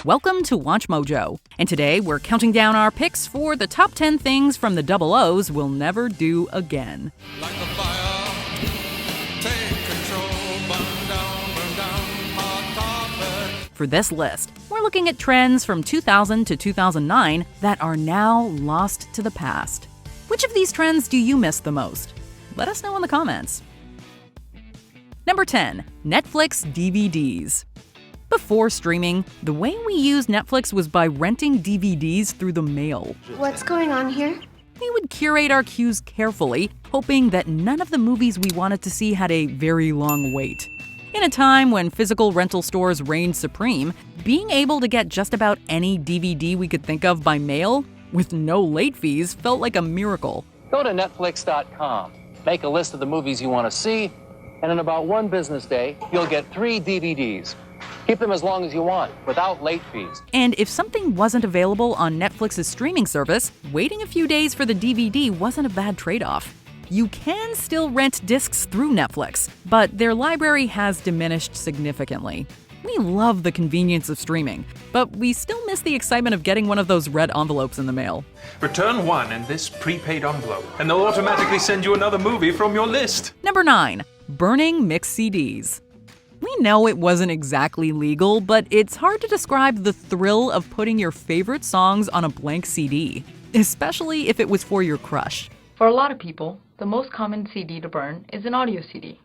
Welcome to WatchMojo, and today we're counting down our picks for the top 10 things from the Double O's we'll never do again. Like a fire, take control, burn down, hot topic. For this list, we're looking at trends from 2000 to 2009 that are now lost to the past. Which of these trends do you miss the most? Let us know in the comments. Number 10. Netflix DVDs. Before streaming, the way we used Netflix was by renting DVDs through the mail. What's going on here? We would curate our queues carefully, hoping that none of the movies we wanted to see had a very long wait. In a time when physical rental stores reigned supreme, being able to get just about any DVD we could think of by mail, with no late fees, felt like a miracle. Go to Netflix.com, make a list of the movies you want to see, and in about one business day, you'll get 3 DVDs. Keep them as long as you want, without late fees. And if something wasn't available on Netflix's streaming service, waiting a few days for the DVD wasn't a bad trade-off. You can still rent discs through Netflix, but their library has diminished significantly. We love the convenience of streaming, but we still miss the excitement of getting one of those red envelopes in the mail. Return one in this prepaid envelope, and they'll automatically send you another movie from your list. Number 9. Burning mixed CDs. We know it wasn't exactly legal, but it's hard to describe the thrill of putting your favorite songs on a blank CD, especially if it was for your crush. For a lot of people, the most common CD to burn is an audio CD.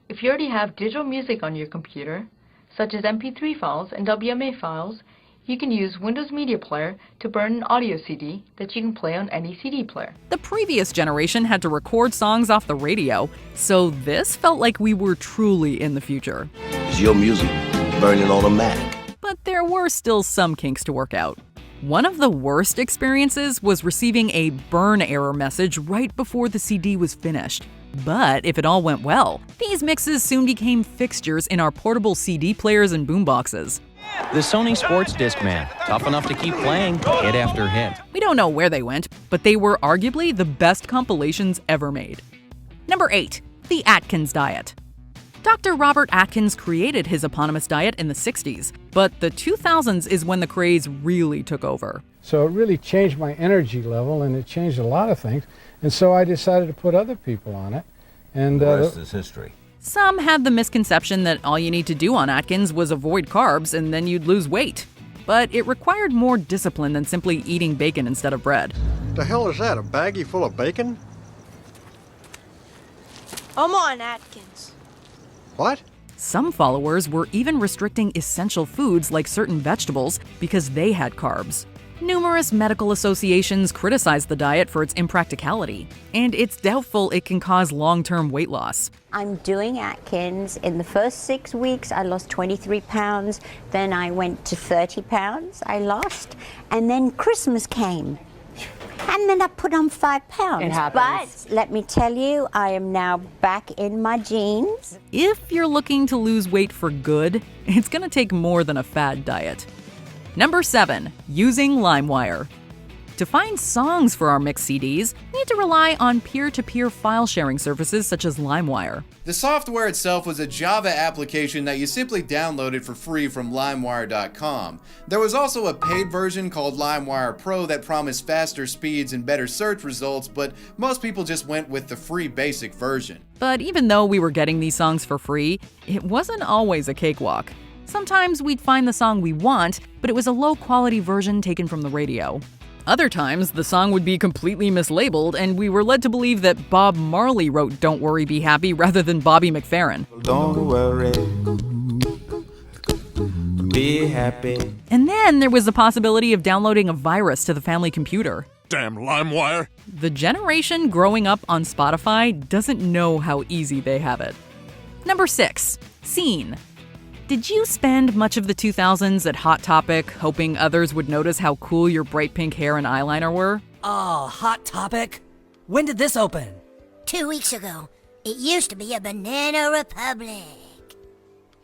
If you already have digital music on your computer, such as MP3 files and WMA files, you can use Windows Media Player to burn an audio CD that you can play on any CD player. The previous generation had to record songs off the radio, so this felt like we were truly in the future. Is your music burning on a Mac? But there were still some kinks to work out. One of the worst experiences was receiving a burn error message right before the CD was finished. But if it all went well, these mixes soon became fixtures in our portable CD players and boomboxes. The Sony Sports Discman, tough enough to keep playing hit after hit. We don't know where they went, but they were arguably the best compilations ever made. Number 8. The Atkins Diet. Dr. Robert Atkins created his eponymous diet in the 60s, but the 2000s is when the craze really took over. So it really changed my energy level, and it changed a lot of things, and so I decided to put other people on it. And The rest is history. Some had the misconception that all you need to do on Atkins was avoid carbs and then you'd lose weight. But it required more discipline than simply eating bacon instead of bread. The hell is that, a baggie full of bacon? I'm on Atkins. What? Some followers were even restricting essential foods like certain vegetables because they had carbs. Numerous medical associations criticized the diet for its impracticality, and it's doubtful it can cause long-term weight loss. I'm doing Atkins. In the first 6 weeks, I lost 23 pounds. Then I went to 30 pounds I lost. And then Christmas came. And then I put on 5 pounds. It happens. But let me tell you, I am now back in my jeans. If you're looking to lose weight for good, it's gonna take more than a fad diet. Number 7. Using Limewire. To find songs for our mixed CDs, we need to rely on peer-to-peer file sharing services such as Limewire. The software itself was a Java application that you simply downloaded for free from Limewire.com. There was also a paid version called Limewire Pro that promised faster speeds and better search results, but most people just went with the free basic version. But even though we were getting these songs for free, it wasn't always a cakewalk. Sometimes we'd find the song we want, but it was a low-quality version taken from the radio. Other times, the song would be completely mislabeled, and we were led to believe that Bob Marley wrote Don't Worry, Be Happy rather than Bobby McFerrin. Don't worry, be happy. And then there was the possibility of downloading a virus to the family computer. Damn Limewire. The generation growing up on Spotify doesn't know how easy they have it. Number 6. Scene. Did you spend much of the 2000s at Hot Topic hoping others would notice how cool your bright pink hair and eyeliner were? Oh, Hot Topic? When did this open? 2 weeks ago. It used to be a banana republic.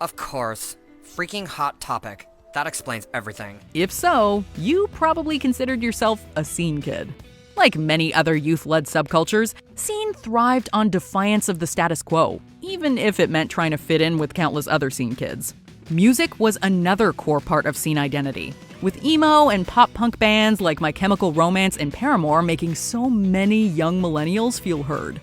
Of course. Freaking Hot Topic. That explains everything. If so, you probably considered yourself a scene kid. Like many other youth-led subcultures, scene thrived on defiance of the status quo, even if it meant trying to fit in with countless other scene kids. Music was another core part of scene identity, with emo and pop-punk bands like My Chemical Romance and Paramore making so many young millennials feel heard.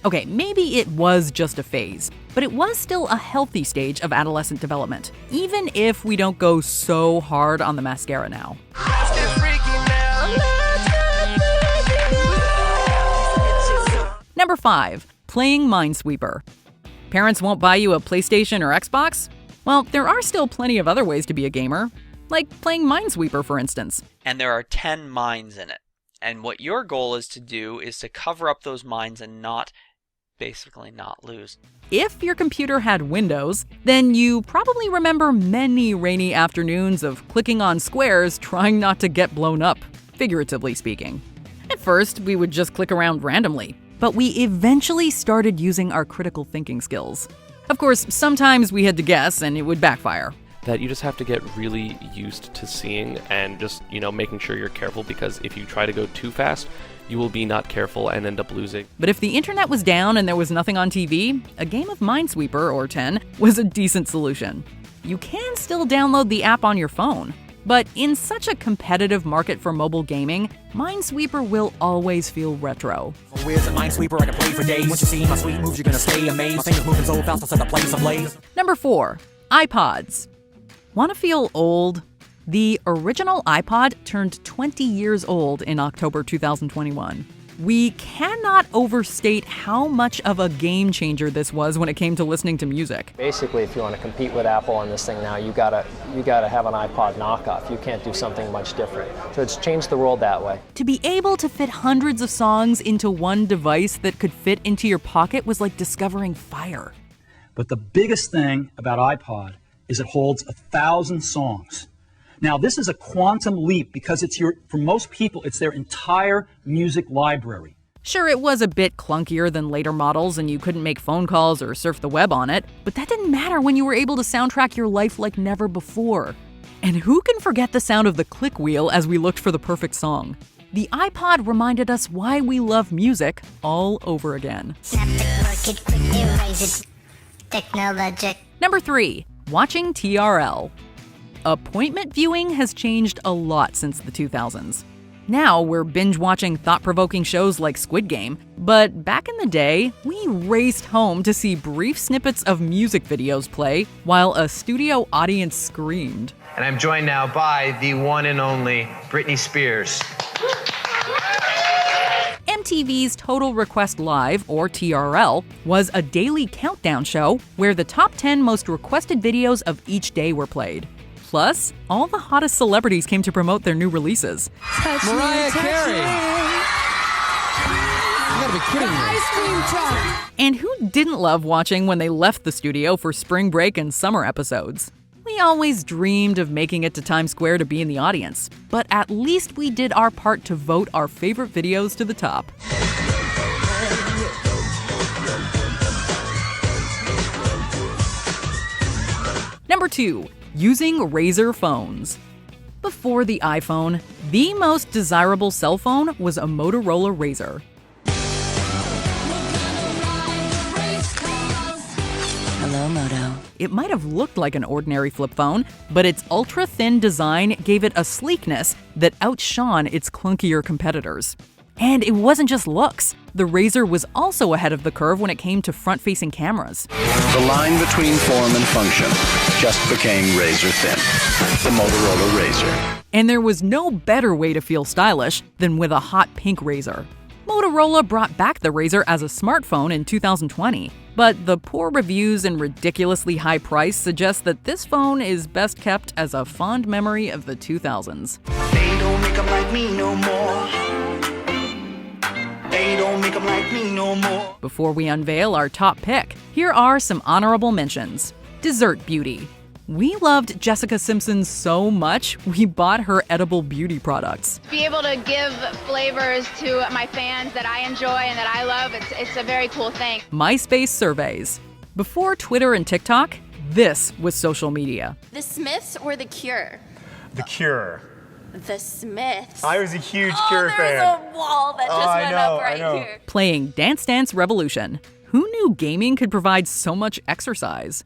Okay, maybe it was just a phase, but it was still a healthy stage of adolescent development, even if we don't go so hard on the mascara now. Number 5, playing Minesweeper. Parents won't buy you a PlayStation or Xbox? Well, there are still plenty of other ways to be a gamer, like playing Minesweeper, for instance. And there are 10 mines in it. And what your goal is to do is to cover up those mines and basically not lose. If your computer had Windows, then you probably remember many rainy afternoons of clicking on squares trying not to get blown up, figuratively speaking. At first, we would just click around randomly, but we eventually started using our critical thinking skills. Of course, sometimes we had to guess and it would backfire. That you just have to get really used to seeing and just, making sure you're careful, because if you try to go too fast, you will be not careful and end up losing. But if the internet was down and there was nothing on TV, a game of Minesweeper, or 10, was a decent solution. You can still download the app on your phone, but in such a competitive market for mobile gaming, Minesweeper will always feel retro. Where's a Minesweeper? I can play for days. Once you see my sweet moves, you're gonna stay amazed. My fingers moving so fast, I'll set the place ablaze. Number 4, iPods. Want to feel old? The original iPod turned 20 years old in October 2021. We cannot overstate how much of a game changer this was when it came to listening to music. Basically, if you want to compete with Apple on this thing now, you gotta have an iPod knockoff. You can't do something much different. So it's changed the world that way. To be able to fit hundreds of songs into one device that could fit into your pocket was like discovering fire. But the biggest thing about iPod is it holds 1,000 songs. Now, this is a quantum leap because for most people, it's their entire music library. Sure, it was a bit clunkier than later models and you couldn't make phone calls or surf the web on it, but that didn't matter when you were able to soundtrack your life like never before. And who can forget the sound of the click wheel as we looked for the perfect song? The iPod reminded us why we love music all over again. Number 3, watching TRL. Appointment viewing has changed a lot since the 2000s. Now we're binge-watching thought-provoking shows like Squid Game, but back in the day, we raced home to see brief snippets of music videos play while a studio audience screamed. And I'm joined now by the one and only Britney Spears. MTV's Total Request Live, or TRL, was a daily countdown show where the top 10 most requested videos of each day were played. Plus, all the hottest celebrities came to promote their new releases. Mariah Carey! You gotta be kidding me. Ice cream truck! And who didn't love watching when they left the studio for spring break and summer episodes? We always dreamed of making it to Times Square to be in the audience, but at least we did our part to vote our favorite videos to the top. Number 2. Using Razer phones. Before the iPhone, the most desirable cell phone was a Motorola Razer. Hello, Moto. It might have looked like an ordinary flip phone, but its ultra-thin design gave it a sleekness that outshone its clunkier competitors. And it wasn't just looks. The Razer was also ahead of the curve when it came to front-facing cameras. The line between form and function just became razor thin. The Motorola Razer. And there was no better way to feel stylish than with a hot pink Razer. Motorola brought back the Razer as a smartphone in 2020, but the poor reviews and ridiculously high price suggest that this phone is best kept as a fond memory of the 2000s. They don't make 'em like me no more. They don't make 'em like me no more. Before we unveil our top pick, here are some honorable mentions. Dessert Beauty. We loved Jessica Simpson so much, we bought her edible beauty products. Be able to give flavors to my fans that I enjoy and that I love, it's a very cool thing. MySpace surveys. Before Twitter and TikTok, this was social media. The Smiths or The Cure? The Cure. The Smiths. I was a huge Cure fan. There's a wall that just went up right here. Playing Dance Dance Revolution. Who knew gaming could provide so much exercise?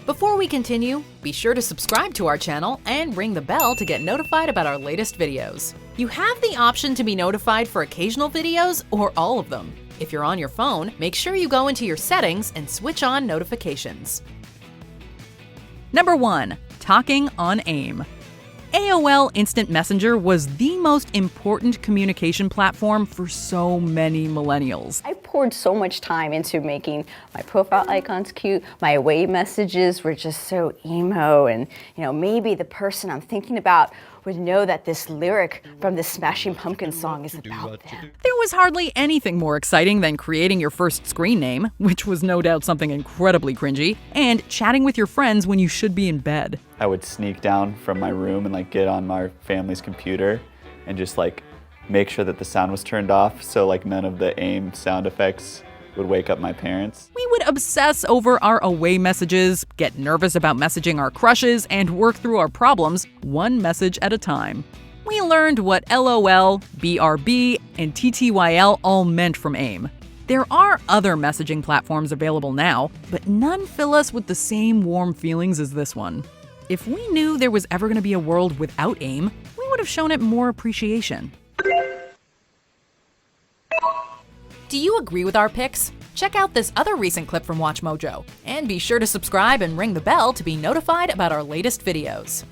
Before we continue, be sure to subscribe to our channel and ring the bell to get notified about our latest videos. You have the option to be notified for occasional videos or all of them. If you're on your phone, make sure you go into your settings and switch on notifications. Number 1. Talking on AIM. AOL Instant Messenger was the most important communication platform for so many millennials. I poured so much time into making my profile icons cute. My away messages were just so emo, and maybe the person I'm thinking about would know that this lyric from the Smashing Pumpkins song is about them. There was hardly anything more exciting than creating your first screen name, which was no doubt something incredibly cringy, and chatting with your friends when you should be in bed. I would sneak down from my room and get on my family's computer and just make sure that the sound was turned off so none of the AIM sound effects would wake up my parents. We would obsess over our away messages, get nervous about messaging our crushes, and work through our problems one message at a time. We learned what LOL, BRB, and TTYL all meant from AIM. There are other messaging platforms available now, but none fill us with the same warm feelings as this one. If we knew there was ever going to be a world without AIM, we would have shown it more appreciation. Do you agree with our picks? Check out this other recent clip from WatchMojo, and be sure to subscribe and ring the bell to be notified about our latest videos.